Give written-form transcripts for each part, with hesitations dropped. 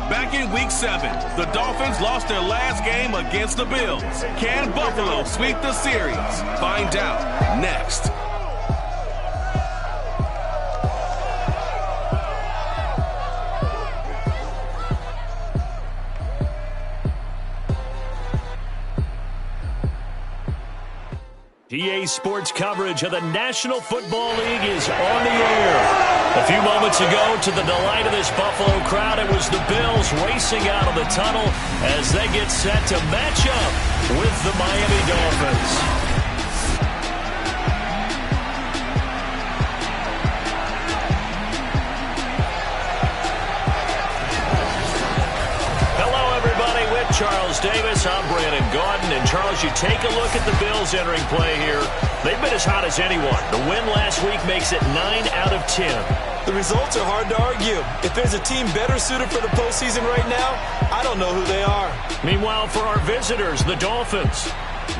Back in Week 7, the Dolphins lost their last game against the Bills. Can Buffalo sweep the series? Find out next. PA Sports coverage of the National Football League is on the air. A few moments ago, to the delight of this Buffalo crowd, it was the Bills racing out of the tunnel as they get set to match up with the Miami Dolphins. Charles Davis, I'm Brandon Gaudin, and Charles, you take a look at the Bills entering play here. They've been as hot as anyone. The win last week makes it 9 out of 10. The results are hard to argue. If there's a team better suited for the postseason right now, I don't know who they are. Meanwhile, for our visitors, the Dolphins,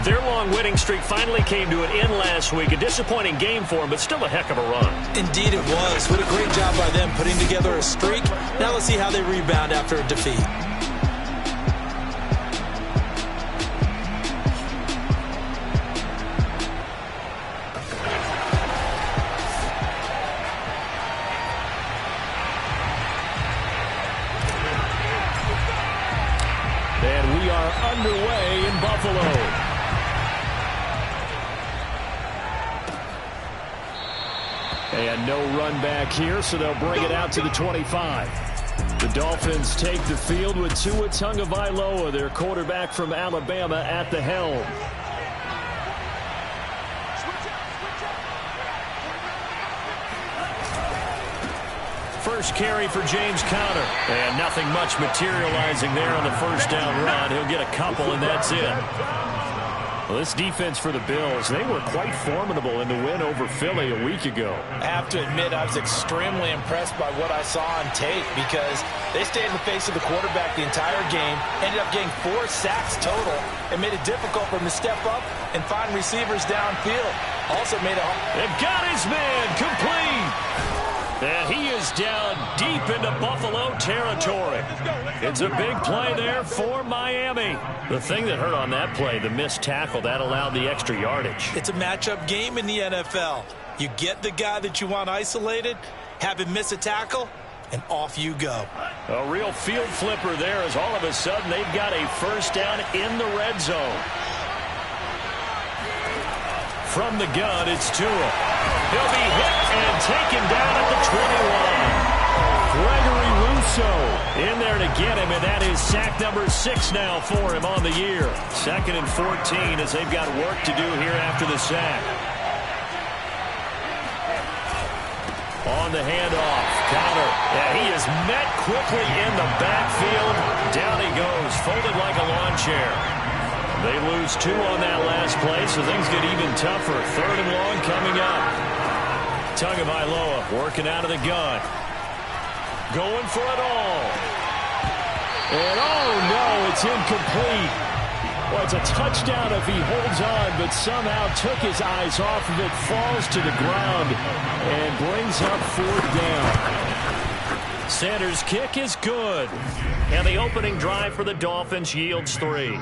their long winning streak finally came to an end last week. A disappointing game for them, but still a heck of a run. Indeed it was. What a great job by them putting together a streak. Now let's see how they rebound after a defeat. And we are underway in Buffalo. And no run back here, so they'll bring it out to the 25. The Dolphins take the field with Tua Tagovailoa, their quarterback from Alabama, at the helm. First carry for James Conner. And nothing much materializing there on the first down run. He'll get a couple, and that's it. Well, this defense for the Bills, they were quite formidable in the win over Philly a week ago. I have to admit, I was extremely impressed by what I saw on tape because they stayed in the face of the quarterback the entire game, ended up getting 4 sacks total, and made it difficult for him to step up and find receivers downfield. Also made it hard. They've got his man complete. And he is down deep into Buffalo territory. It's a big play there for Miami. The thing that hurt on that play, the missed tackle, that allowed the extra yardage. It's a matchup game in the NFL. You get the guy that you want isolated, have him miss a tackle, and off you go. A real field flipper there as all of a sudden they've got a first down in the red zone. From the gun, it's Tua. He'll be hit and taken down at the 21. Gregory Rousseau in there to get him, and that is sack number 6 now for him on the year. 2nd and 14 as they've got work to do here after the sack. On the handoff, Conner. Yeah, he is met quickly in the backfield. Down he goes, folded like a lawn chair. They lose 2 on that last play, so things get even tougher. 3rd and long coming up. Tagovailoa working out of the gun. Going for it all. And oh no, it's incomplete. Well, it's a touchdown if he holds on, but somehow took his eyes off of it, falls to the ground, and brings up 4th down. Sanders' kick is good. And the opening drive for the Dolphins yields 3.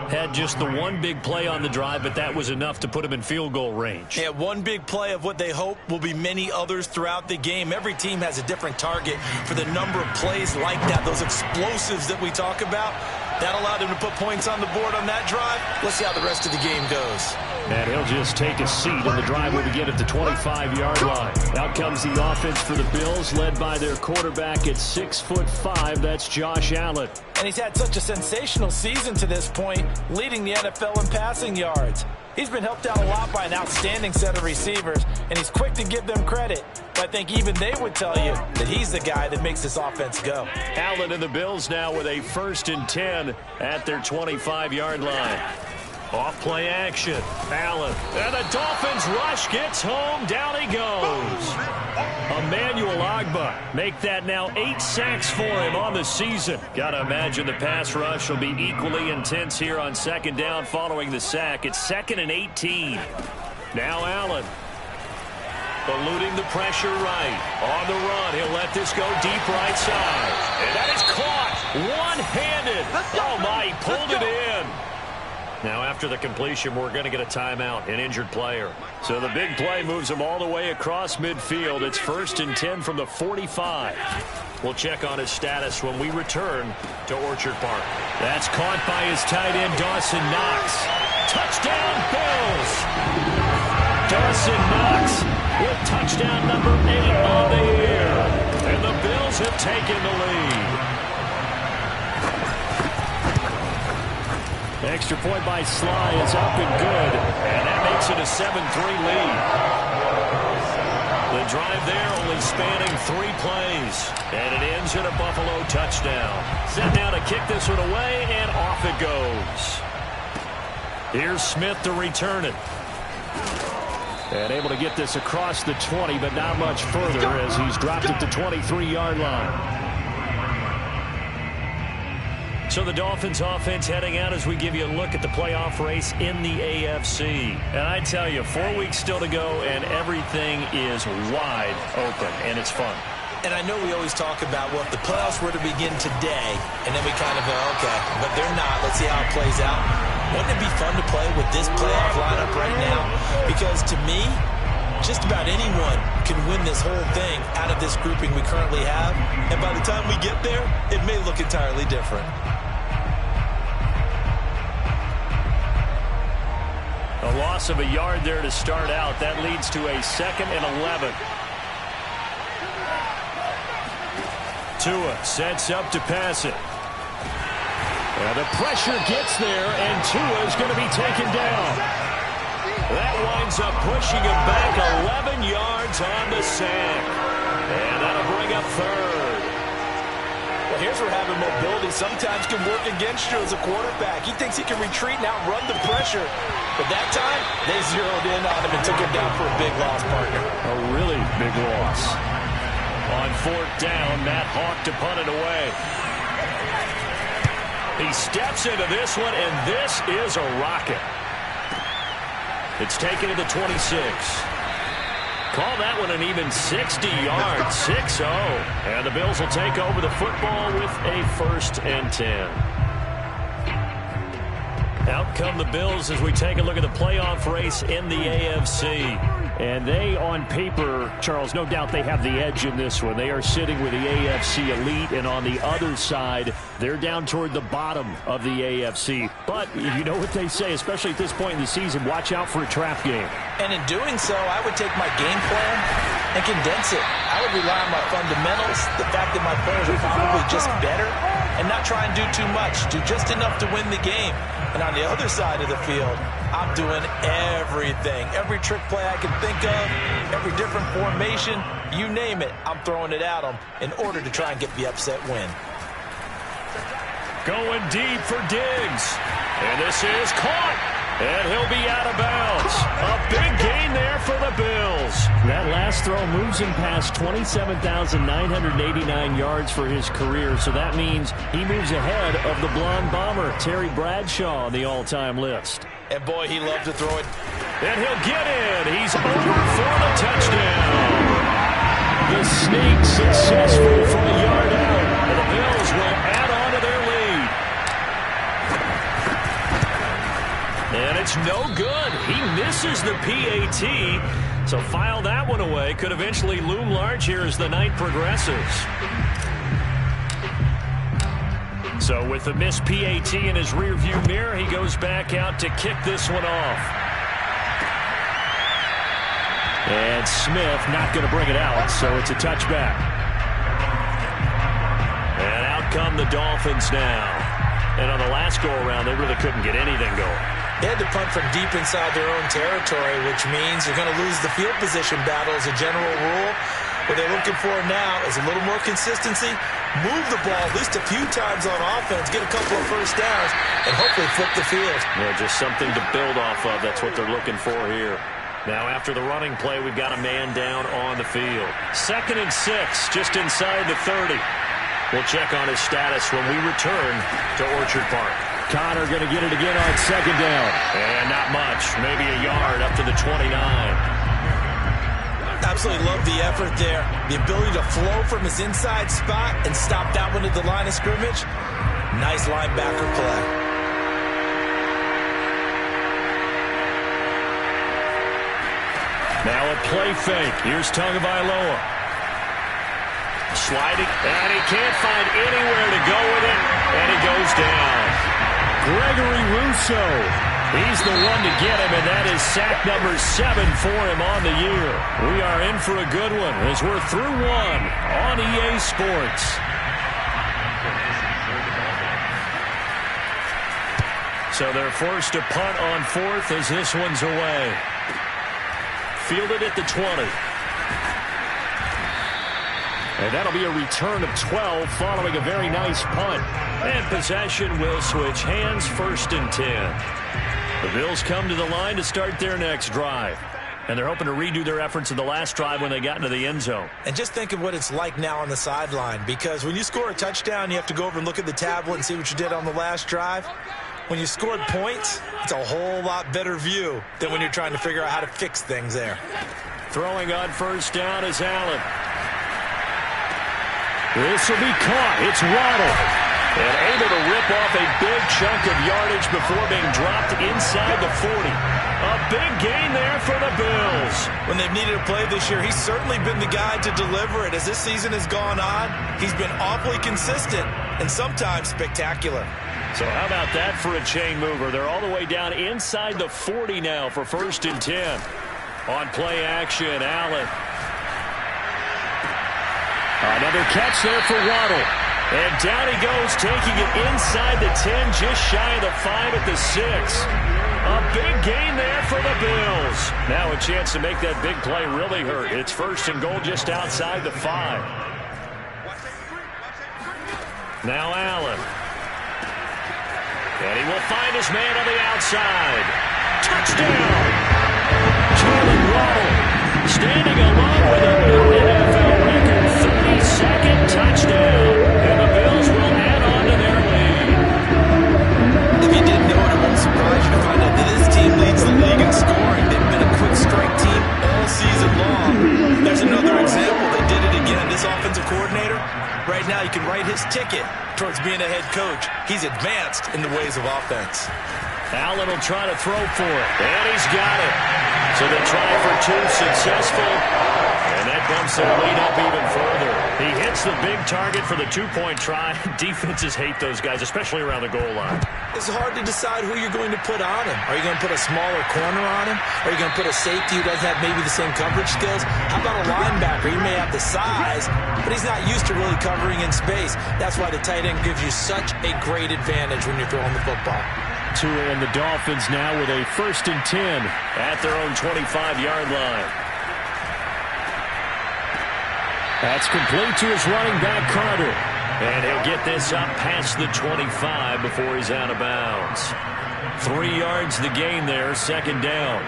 Had just the one big play on the drive, but that was enough to put him in field goal range. Yeah, one big play of what they hope will be many others throughout the game. Every team has a different target for the number of plays like that, those explosives that we talk about. That allowed him to put points on the board on that drive. Let's see how the rest of the game goes. And he'll just take a seat, and the drive will begin at the 25-yard line. Out comes the offense for the Bills, led by their quarterback at 6'5". That's Josh Allen. And he's had such a sensational season to this point, leading the NFL in passing yards. He's been helped out a lot by an outstanding set of receivers, and he's quick to give them credit. But I think even they would tell you that he's the guy that makes this offense go. Allen and the Bills now with a 1st and 10 at their 25-yard line. Off play action. Allen. And the Dolphins rush gets home. Down he goes. Emmanuel Ogbah. Make that now 8 sacks for him on the season. Got to imagine the pass rush will be equally intense here on 2nd down following the sack. It's 2nd and 18. Now Allen. Eluding the pressure right. On the run. He'll let this go deep right side. And that is caught. One-handed. Oh, my. He pulled it in. Now after the completion, we're going to get a timeout, an injured player. So the big play moves him all the way across midfield. It's 1st and 10 from the 45. We'll check on his status when we return to Orchard Park. That's caught by his tight end, Dawson Knox. Touchdown, Bills! Dawson Knox with touchdown number 8 on the year. And the Bills have taken the lead. Extra point by Sly is up and good. And that makes it a 7-3 lead. The drive there only spanning 3 plays. And it ends in a Buffalo touchdown. Set now to kick this one away, and off it goes. Here's Smith to return it. And able to get this across the 20, but not much further as he's dropped it to 23-yard line. So the Dolphins offense heading out as we give you a look at the playoff race in the AFC. And I tell you, 4 weeks still to go, and everything is wide open, and it's fun. And I know we always talk about, well, if the playoffs were to begin today, and then we kind of go, okay, but they're not. Let's see how it plays out. Wouldn't it be fun to play with this playoff lineup right now? Because to me, just about anyone can win this whole thing out of this grouping we currently have. And by the time we get there, it may look entirely different. A loss of a yard there to start out. That leads to a 2nd and 11. Tua sets up to pass it. The pressure gets there, and Tua is going to be taken down. That winds up pushing him back 11 yards on the sack. And that'll bring up 3rd. Well, here's where having mobility sometimes can work against you as a quarterback. He thinks he can retreat and outrun the pressure. But that time, they zeroed in on him and took him down for a big loss, partner. A really big loss. On 4th down, Matt Hawk to punt it away. He steps into this one, and this is a rocket. It's taken to the 26. Call that one an even 60 yards, 6-0. And the Bills will take over the football with a 1st and 10. Out come the Bills as we take a look at the playoff race in the AFC. And they, on paper, Charles, no doubt they have the edge in this one. They are sitting with the AFC elite, and on the other side, they're down toward the bottom of the AFC. But you know what they say, especially at this point in the season, watch out for a trap game. And in doing so, I would take my game plan and condense it. I would rely on my fundamentals, the fact that my players are probably just better, and not try and do too much, do just enough to win the game. And on the other side of the field, I'm doing everything. Every trick play I can think of, every different formation, you name it, I'm throwing it at them in order to try and get the upset win. Going deep for Diggs. And this is caught. And he'll be out of bounds. A big gain there for the Bills. That last throw moves him past 27,989 yards for his career. So that means he moves ahead of the blonde bomber, Terry Bradshaw, on the all-time list. And boy, he loved to throw it. And he'll get in. He's over for the touchdown. The sneak successful from a yard out. And the Bills will add on to their lead. And it's no good. He misses the PAT. So file that one away. Could eventually loom large here as the night progresses. So with the missed PAT in his rearview mirror, he goes back out to kick this one off. And Smith not going to bring it out, so it's a touchback. And out come the Dolphins now. And on the last go-around, they really couldn't get anything going. They had to punt from deep inside their own territory, which means you're going to lose the field position battle as a general rule. What they're looking for now is a little more consistency, move the ball at least a few times on offense, get a couple of first downs, and hopefully flip the field. Yeah, just something to build off of. That's what they're looking for here. Now after the running play, we've got a man down on the field. 2nd and 6, just inside the 30. We'll check on his status when we return to Orchard Park. Connor going to get it again on 2nd down. And not much, maybe a yard up to the 29. Absolutely love the effort there. The ability to flow from his inside spot and stop that one at the line of scrimmage. Nice linebacker play. Now a play fake. Here's Tagovailoa. Sliding, and he can't find anywhere to go with it, and he goes down. Gregory Rousseau. He's the one to get him, and that is sack number 7 for him on the year. We are in for a good one as we're through one on EA Sports. So they're forced to punt on 4th as this one's away. Fielded at the 20. And that'll be a return of 12 following a very nice punt. And possession will switch hands, 1st and 10. The Bills come to the line to start their next drive. And they're hoping to redo their efforts in the last drive when they got into the end zone. And just think of what it's like now on the sideline, because when you score a touchdown, you have to go over and look at the tablet and see what you did on the last drive. When you scored points, it's a whole lot better view than when you're trying to figure out how to fix things there. Throwing on 1st down is Allen. This will be caught. It's Waddle. And able to rip off a big chunk of yardage before being dropped inside the 40. A big gain there for the Bills. When they've needed a play this year, he's certainly been the guy to deliver it. As this season has gone on, he's been awfully consistent and sometimes spectacular. So how about that for a chain mover? They're all the way down inside the 40 now for 1st and 10. On play action, Allen. Another catch there for Waddle. And down he goes, taking it inside the 10, just shy of the 5 at the 6. A big gain there for the Bills. Now a chance to make that big play really hurt. It's 1st and goal just outside the 5. Now Allen. And he will find his man on the outside. Touchdown! Jalen Waddle standing alone with a new NFL record, 32nd touchdown. And the Bills will add on to their lead. If you didn't know it, it won't surprise you to find out that this team leads the league in scoring. They've been a quick strike team all season long. There's another example. They did it again. This offensive coordinator, right now you can write his ticket towards being a head coach. He's advanced in the ways of offense. Allen will try to throw for it, and he's got it. So they try for 2, successful, and that bumps their lead up even further. He hits the big target for the 2-point try. Defenses hate those guys, especially around the goal line. It's hard to decide who you're going to put on him. Are you going to put a smaller corner on him? Are you going to put a safety who doesn't have maybe the same coverage skills? How about a linebacker? He may have the size, but he's not used to really covering in space. That's why the tight end gives you such a great advantage when you're throwing the football. Tua and the Dolphins now with a 1st and 10 at their own 25-yard line. That's complete to his running back, Carter. And he'll get this up past the 25 before he's out of bounds. 3 yards the gain there, 2nd down.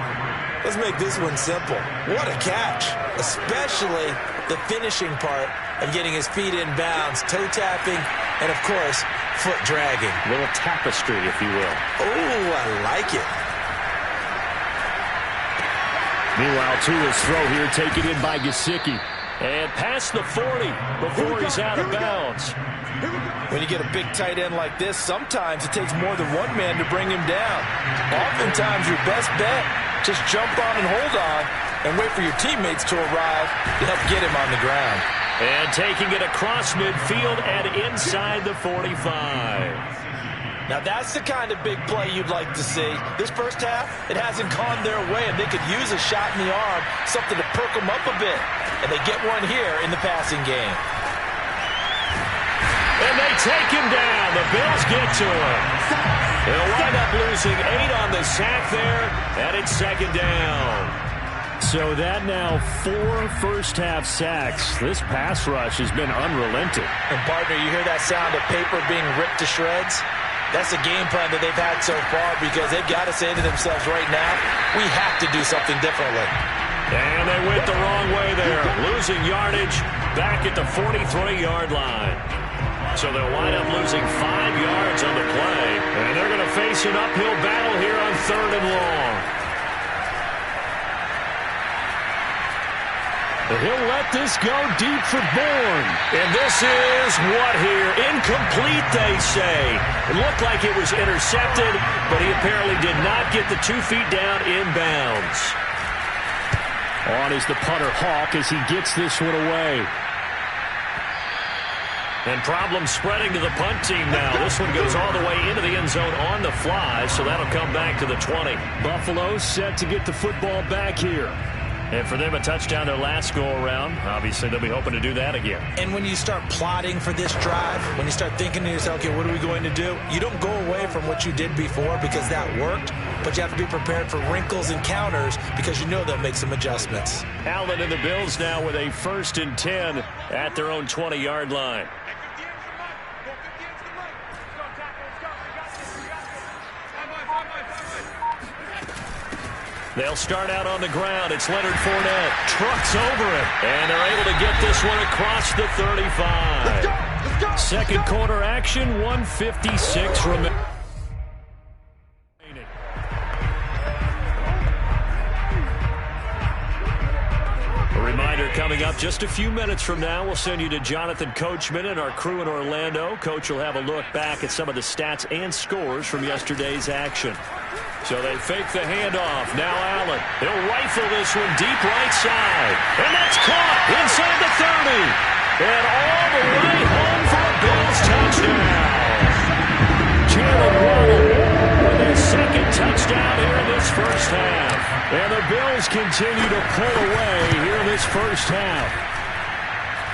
Let's make this one simple. What a catch, especially the finishing part of getting his feet in bounds, toe tapping, and of course, foot dragging. A little tapestry, if you will. Oh, I like it. Meanwhile, Tua's throw here taken in by Gesicki. And past the 40 before he's out of bounds. When you get a big tight end like this, sometimes it takes more than one man to bring him down. Oftentimes, your best bet, just jump on and hold on and wait for your teammates to arrive to help get him on the ground. And taking it across midfield and inside the 45. Now that's the kind of big play you'd like to see. This first half, it hasn't gone their way, and they could use a shot in the arm, something to perk them up a bit. And they get one here in the passing game. And they take him down. The Bills get to him. They'll wind up losing 8 on the sack there, and it's second down. So that now 4 first-half sacks. This pass rush has been unrelenting. And, partner, you hear that sound of paper being ripped to shreds? That's the game plan that they've had so far because they've got to say to themselves right now, we have to do something differently. And they went the wrong way there, losing yardage back at the 43-yard line. So they'll wind up losing 5 yards on the play. And they're going to face an uphill battle here on 3rd and long. He'll let this go deep for Bourne. And this is what here? Incomplete, they say. It looked like it was intercepted, but he apparently did not get the 2 feet down inbounds. On is the punter, Hawk, as he gets this one away. And problems spreading to the punt team now. This one goes all the way into the end zone on the fly, so that'll come back to the 20. Buffalo set to get the football back here. And for them, a touchdown their last go-around. Obviously, they'll be hoping to do that again. And when you start plotting for this drive, when you start thinking to yourself, okay, what are we going to do? You don't go away from what you did before because that worked, but you have to be prepared for wrinkles and counters because you know they'll make some adjustments. Allen and the Bills now with a 1st and 10 at their own 20-yard line. They'll start out on the ground. It's Leonard Fournette. Trucks over it. And they're able to get this one across the 35. Let's go. Second quarter action, 1:56 remaining. A reminder coming up just a few minutes from now, we'll send you to Jonathan Coachman and our crew in Orlando. Coach will have a look back at some of the stats and scores from yesterday's action. So they fake the handoff. Now Allen. He'll rifle this one deep right side. And that's caught inside the 30. And all the way home for a Bills touchdown. Jalen Waddle with his 2nd touchdown here in this first half. And the Bills continue to pull away here in this first half.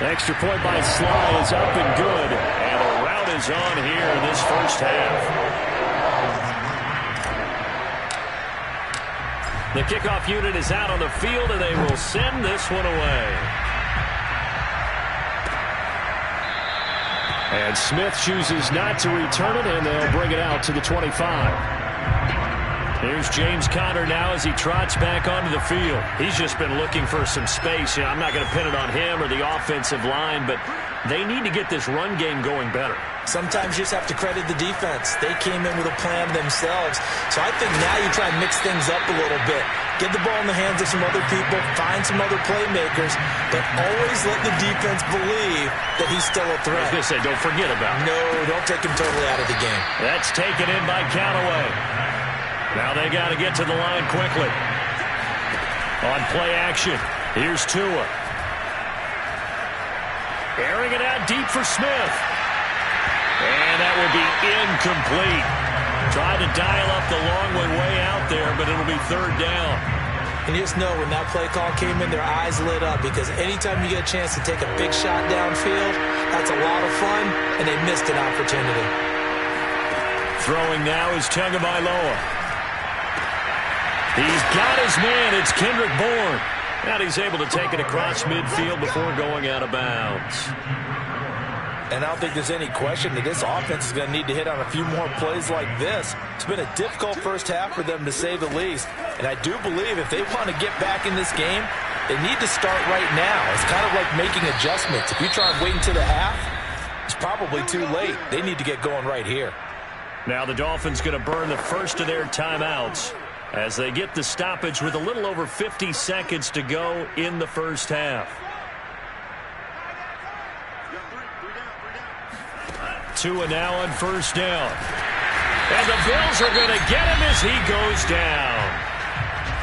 Extra point by Sly is up and good. And the rout is on here in this first half. The kickoff unit is out on the field, and they will send this one away. And Smith chooses not to return it, and they'll bring it out to the 25. Here's James Conner now as he trots back onto the field. He's just been looking for some space. I'm not going to pin it on him or the offensive line, but they need to get this run game going better. Sometimes you just have to credit the defense. They came in with a plan themselves. So I think now you try and mix things up a little bit. Get the ball in the hands of some other people, find some other playmakers, but always let the defense believe that he's still a threat. I was going to say, don't forget about it. No, don't take him totally out of the game. That's taken in by Callaway. Now they got to get to the line quickly. On play action, here's Tua. Airing it out deep for Smith. And that will be incomplete. Tried to dial up the long one way out there, but it'll be 3rd down. And you just know when that play call came in, their eyes lit up because anytime you get a chance to take a big shot downfield, that's a lot of fun, and they missed an opportunity. Throwing now is Tagovailoa. He's got his man. It's Kendrick Bourne. And he's able to take it across midfield before going out of bounds. And I don't think there's any question that this offense is going to need to hit on a few more plays like this. It's been a difficult first half for them, to say the least. And I do believe if they want to get back in this game, they need to start right now. It's kind of like making adjustments. If you try and wait until the half, it's probably too late. They need to get going right here. Now the Dolphins going to burn the first of their timeouts as they get the stoppage with a little over 50 seconds to go in the first half. Tua now on 1st down. And the Bills are going to get him as he goes down.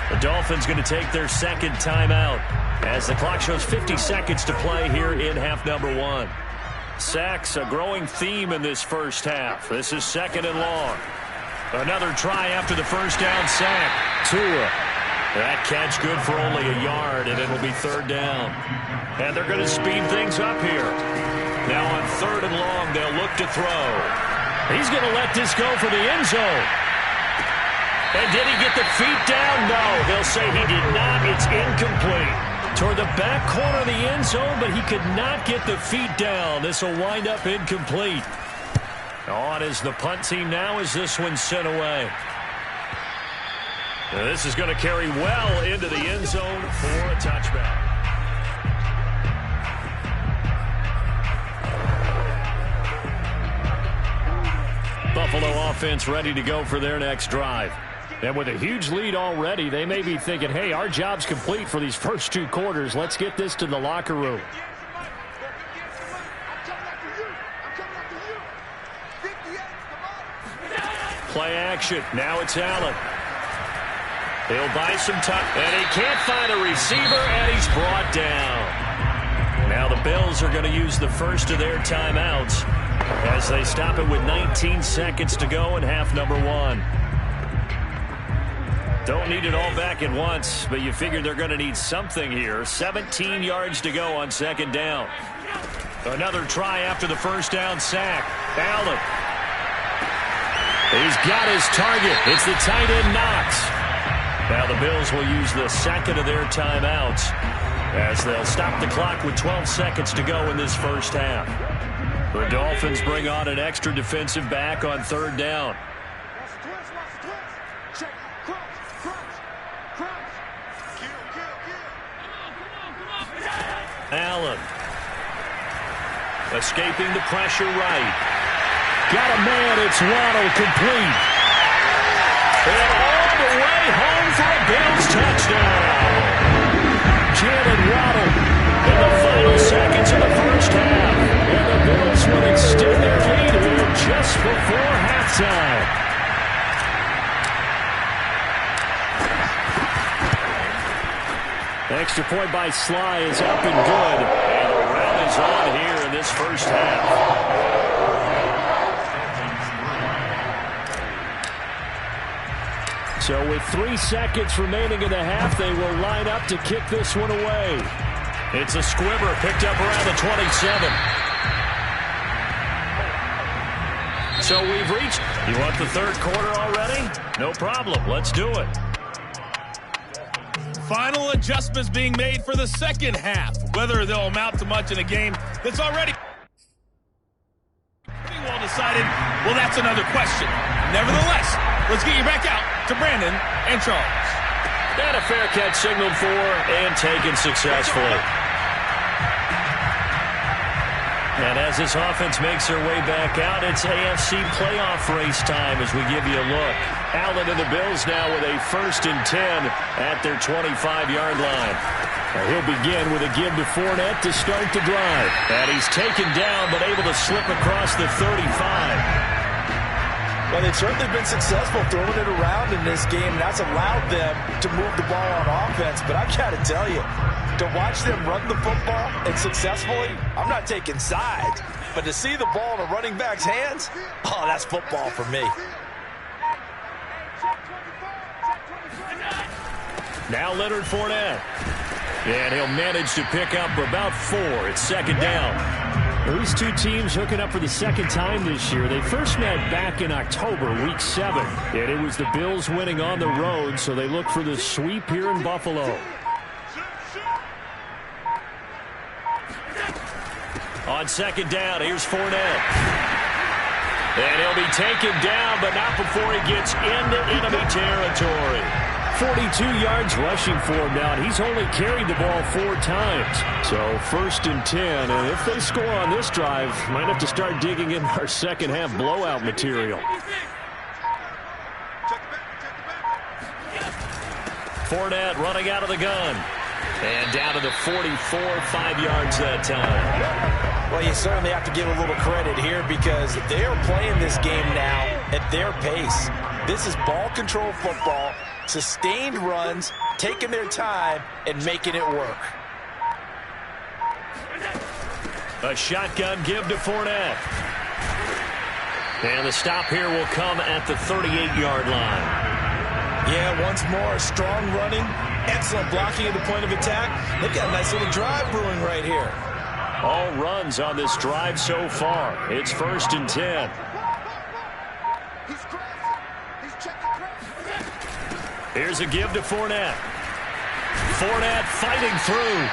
The Dolphins going to take their 2nd timeout as the clock shows 50 seconds to play here in half number 1. Sacks, a growing theme in this first half. This is 2nd and long. Another try after the first down sack. Tua. That catch good for only a yard, and it'll be 3rd down. And they're going to speed things up here. Now on 3rd and long, they'll look to throw. He's going to let this go for the end zone. And did he get the feet down? No, they'll say he did not. It's incomplete. Toward the back corner of the end zone, but he could not get the feet down. This will wind up incomplete. On is the punt team now as this one's sent away. Now this is going to carry well into the end zone for a touchback. Buffalo offense ready to go for their next drive. And with a huge lead already, they may be thinking, hey, our job's complete for these first 2 quarters. Let's get this to the locker room. Play action. Now it's Allen. He'll buy some time. And he can't find a receiver, and he's brought down. Now the Bills are going to use the first of their timeouts as they stop it with 19 seconds to go in half number 1. Don't need it all back at once, but you figure they're going to need something here. 17 yards to go on 2nd down. Another try after the first down sack. Allen. He's got his target. It's the tight end Knox. Now the Bills will use the second of their timeouts as they'll stop the clock with 12 seconds to go in this first half. The Dolphins bring on an extra defensive back on 3rd down. Allen. Escaping the pressure right. Got a man. It's Waddle complete. And all the way home for a Bills touchdown. Jalen Waddle in the final seconds of the first half. And the Bills will extend their lead here just before halftime. Extra point by Sly is up and good. And the run is on here in this first half. So with 3 seconds remaining in the half, they will line up to kick this one away. It's a squibber picked up around the 27. So we've reached. You want the 3rd quarter already? No problem. Let's do it. Final adjustments being made for the 2nd half. Whether they'll amount to much in a game that's already pretty well decided, well, that's another question. Nevertheless, let's get you back out to Brandon and Charles. And a fair catch signaled for and taken successfully. And as this offense makes their way back out, it's AFC playoff race time as we give you a look. Allen and the Bills now with a 1st and 10 at their 25-yard line. Now he'll begin with a give to Fournette to start the drive. And he's taken down but able to slip across the 35. Well, they've certainly been successful throwing it around in this game. That's allowed them to move the ball on offense. But I've got to tell you, to watch them run the football and successfully, I'm not taking sides. But to see the ball in a running back's hands, oh, that's football for me. Now Leonard Fournette. And he'll manage to pick up about 4. It's 2nd down. These 2 teams hooking up for the 2nd time this year. They first met back in October, week 7. And it was the Bills winning on the road, so they look for the sweep here in Buffalo. On 2nd down, here's Fournette. And he'll be taken down, but not before he gets into enemy territory. 42 yards rushing for him now, and he's only carried the ball 4 times. So 1st and 10, and if they score on this drive, might have to start digging in our 2nd half blowout material. Fournette running out of the gun. And down to the 44, 5 yards that time. Well, you certainly have to give a little credit here because they are playing this game now at their pace. This is ball control football, sustained runs, taking their time, and making it work. A shotgun give to Fournette. And the stop here will come at the 38-yard line. Yeah, once more, strong running, excellent blocking at the point of attack. They've got a nice little drive brewing right here. All runs on this drive so far. It's 1st and 10. Here's a give to Fournette. Fournette fighting through.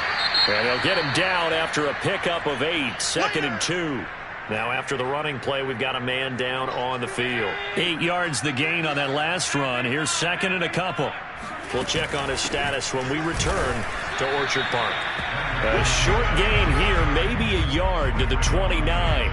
And they'll get him down after a pickup of 8. 2nd and 2. Now after the running play, we've got a man down on the field. 8 yards the gain on that last run. Here's 2nd and a couple. We'll check on his status when we return to Orchard Park. A short gain here, maybe a yard to the 29.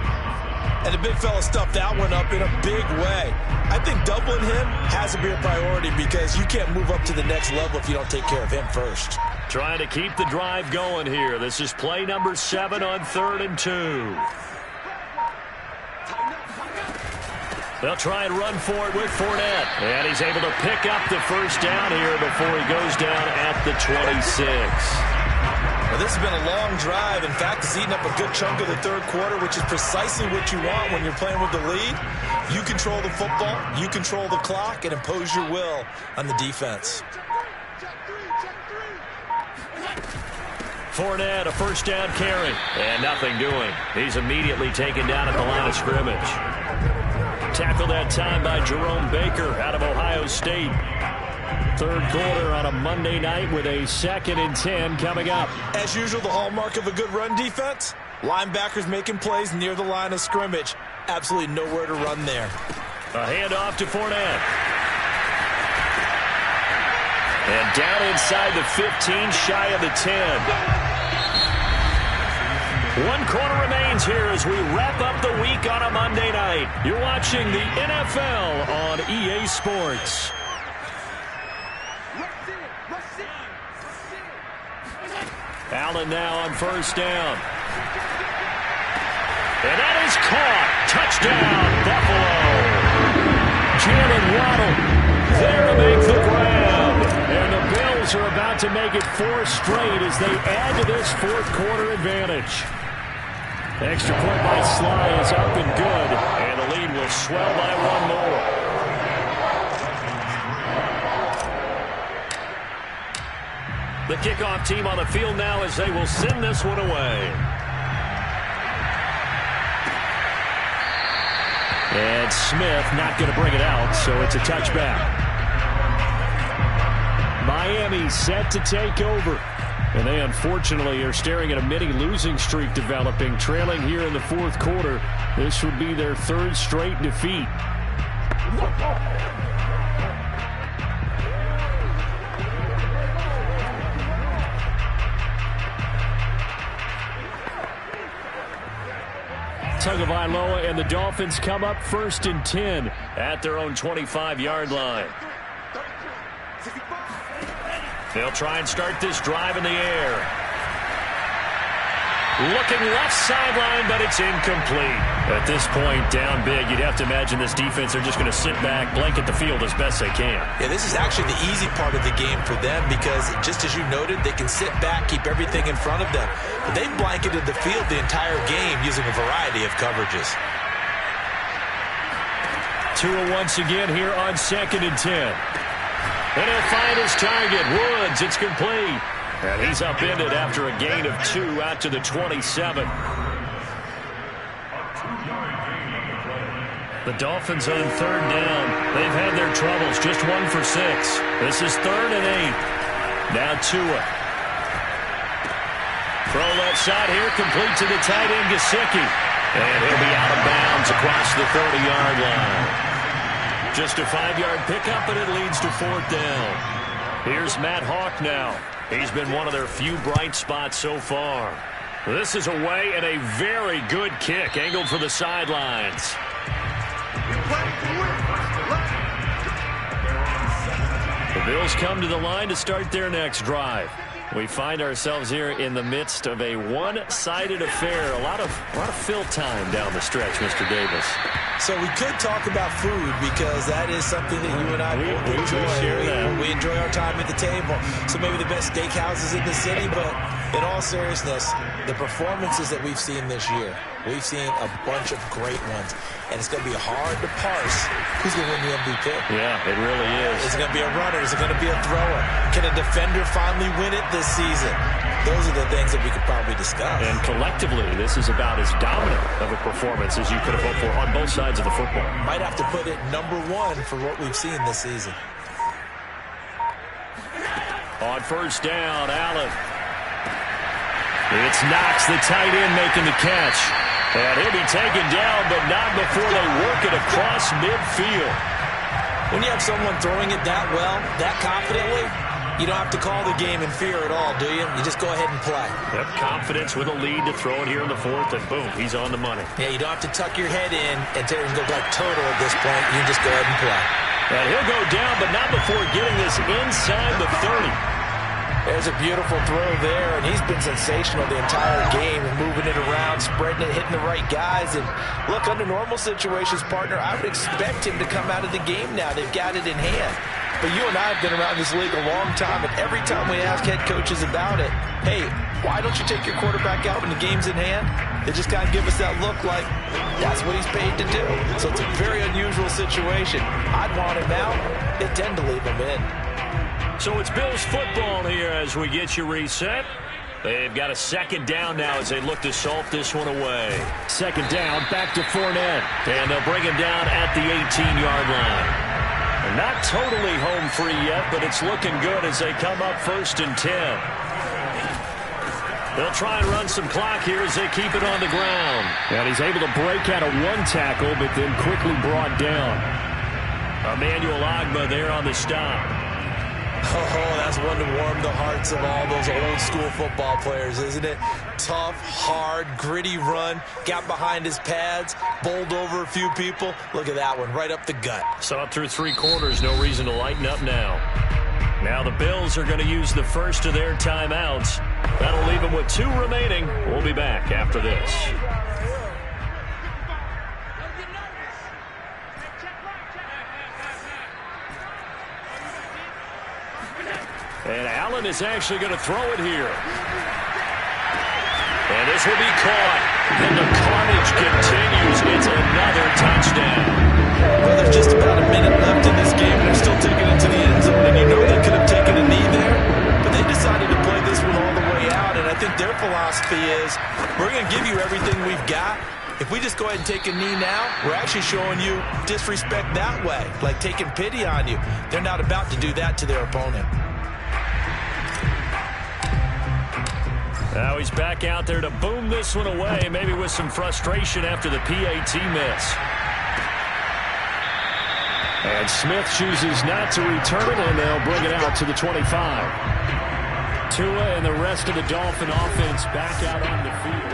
And the big fella stuffed that one up in a big way. I think doubling him has to be a priority because you can't move up to the next level if you don't take care of him first. Trying to keep the drive going here. This is play number 7 on 3rd and 2. They'll try and run for it with Fournette. And he's able to pick up the first down here before he goes down at the 26. Well, this has been a long drive. In fact, it's eaten up a good chunk of the 3rd quarter, which is precisely what you want when you're playing with the lead. You control the football, you control the clock, and impose your will on the defense. Fournette, a first down carry. And nothing doing. He's immediately taken down at the line of scrimmage. Tackled that time by Jerome Baker out of Ohio State. 3rd quarter on a Monday night with a 2nd and 10 coming up. As usual, the hallmark of a good run defense, linebackers making plays near the line of scrimmage. Absolutely nowhere to run there. A handoff to Fournette. And down inside the 15, shy of the 10. 1 quarter remains here as we wrap up the week on a Monday night. You're watching the NFL on EA Sports. Allen now on 1st down. And that is caught. Touchdown, Buffalo. Jalen Waddle there to make the grab. And the Bills are about to make it 4 straight as they add to this 4th quarter advantage. Extra point by Sly is up and good. And the lead will swell by 1 more. The kickoff team on the field now as they will send this one away. And Smith not going to bring it out, so it's a touchback. Miami set to take over. And they unfortunately are staring at a mini losing streak developing, trailing here in the 4th quarter. This would be their 3rd straight defeat. Tagovailoa and the Dolphins come up 1st and 10 at their own 25-yard line. They'll try and start this drive in the air. Looking left sideline, but it's incomplete. At this point, down big, you'd have to imagine this defense are just going to sit back, blanket the field as best they can. Yeah, this is actually the easy part of the game for them because, just as you noted, they can sit back, keep everything in front of them. But they've blanketed the field the entire game using a variety of coverages. Tua once again here on 2nd and 10. And he'll find his target, Woods. It's complete. And he's upended after a gain of 2 out to the 27. The Dolphins on 3rd down. They've had their troubles. Just 1 for 6. This is 3rd and 8. Now Tua. Throw left side here, complete to the tight end, Gesicki. And he'll be out of bounds across the 30-yard line. Just a 5-yard pickup, and it leads to 4th down. Here's Matt Hawk now. He's been one of their few bright spots so far. This is away and a very good kick, angled for the sidelines. The Bills come to the line to start their next drive. We find ourselves here in the midst of a one-sided affair. A lot of fill time down the stretch, Mr. Davis. So we could talk about food because that is something that you and I enjoy. We enjoy our time at the table. So maybe the best steakhouses in the city, but in all seriousness, the performances that we've seen this year, we've seen a bunch of great ones. And it's going to be hard to parse who's going to win the MVP. Yeah, it really is. Is it going to be a runner? Is it going to be a thrower? Can a defender finally win it this season? those are the things that we could probably discuss. And collectively, this is about as dominant of a performance as you could have hoped for on both sides of the football. Might have to put it #1 for what we've seen this season. On first down, Allen. It's Knox, the tight end, making the catch. And he'll be taken down, but not before they work it across midfield. When you have someone throwing it that well, that confidently, you don't have to call the game in fear at all, do you? You just go ahead and play. Yep, confidence with a lead to throw it here in the fourth, and boom, he's on the money. Yeah, you don't have to tuck your head in and go like turtle at this point. You just go ahead and play. And he'll go down, but not before getting this inside the 30. There's a beautiful throw there, and he's been sensational the entire game and moving it around, spreading it, hitting the right guys. And look, under normal situations, partner, I would expect him to come out of the game now. They've got it in hand. But you and I have been around this league a long time, and every time we ask head coaches about it, hey, why don't you take your quarterback out when the game's in hand? They just kind of give us that look like that's what he's paid to do. So it's a very unusual situation. I'd want him out. They tend to leave him in. So it's Bills football here as we get you reset. They've got a second down now as they look to salt this one away. Second down, back to Fournette. And they'll bring him down at the 18-yard line. And not totally home free yet, but it's looking good as they come up 1st and 10. They'll try and run some clock here as they keep it on the ground. And he's able to break out of one tackle, but then quickly brought down. Emmanuel Ogbah there on the stop. Oh, that's one to warm the hearts of all those old-school football players, isn't it? Tough, hard, gritty run, got behind his pads, bowled over a few people. Look at that one, right up the gut. So up through 3 quarters, no reason to lighten up now. Now the Bills are going to use the first of their timeouts. That'll leave them with 2 remaining. We'll be back after this. And Allen is actually going to throw it here. And this will be caught. And the carnage continues. It's another touchdown. Well, there's just about a minute left in this game, and they're still taking it to the end zone. And you know they could have taken a knee there, but they decided to play this one all the way out. And I think their philosophy is, we're going to give you everything we've got. If we just go ahead and take a knee now, we're actually showing you disrespect that way, like taking pity on you. They're not about to do that to their opponent. Now he's back out there to boom this one away, maybe with some frustration after the PAT miss. And Smith chooses not to return it, and they'll bring it out to the 25. Tua and the rest of the Dolphin offense back out on the field.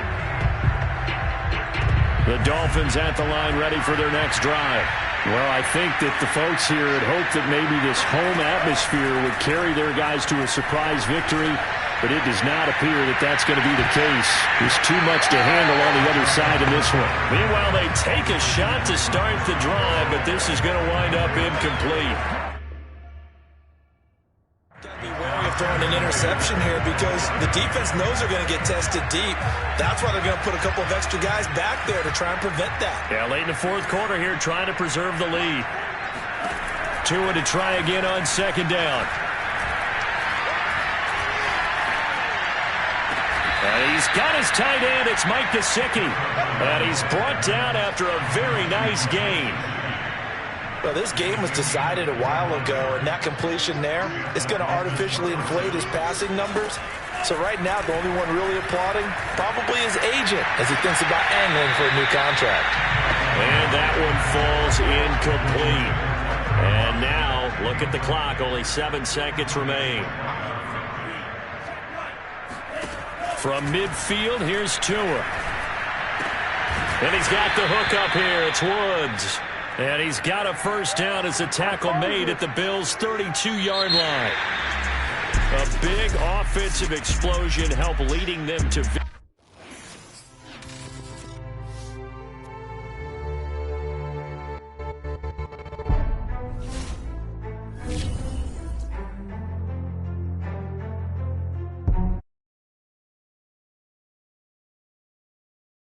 The Dolphins at the line ready for their next drive. Well, I think that the folks here had hoped that maybe this home atmosphere would carry their guys to a surprise victory, but it does not appear that that's going to be the case. There's too much to handle on the other side in this one. Meanwhile, they take a shot to start the drive, but this is going to wind up incomplete. Got to be wary of throwing an interception here because the defense knows they're going to get tested deep. That's why they're going to put a couple of extra guys back there to try and prevent that. Yeah, late in the 4th quarter here, trying to preserve the lead. Tua to try again on 2nd down. And he's got his tight end. It's Mike Gesicki. And he's brought down after a very nice gain. Well, this game was decided a while ago, and that completion there is going to artificially inflate his passing numbers. So right now, the only one really applauding probably his agent as he thinks about angling for a new contract. And that one falls incomplete. And now, look at the clock. Only 7 seconds remain. From midfield, here's Tua. And he's got the hook up here. It's Woods. And he's got a first down as a tackle made at the Bills' 32-yard line. A big offensive explosion helped leading them to victory.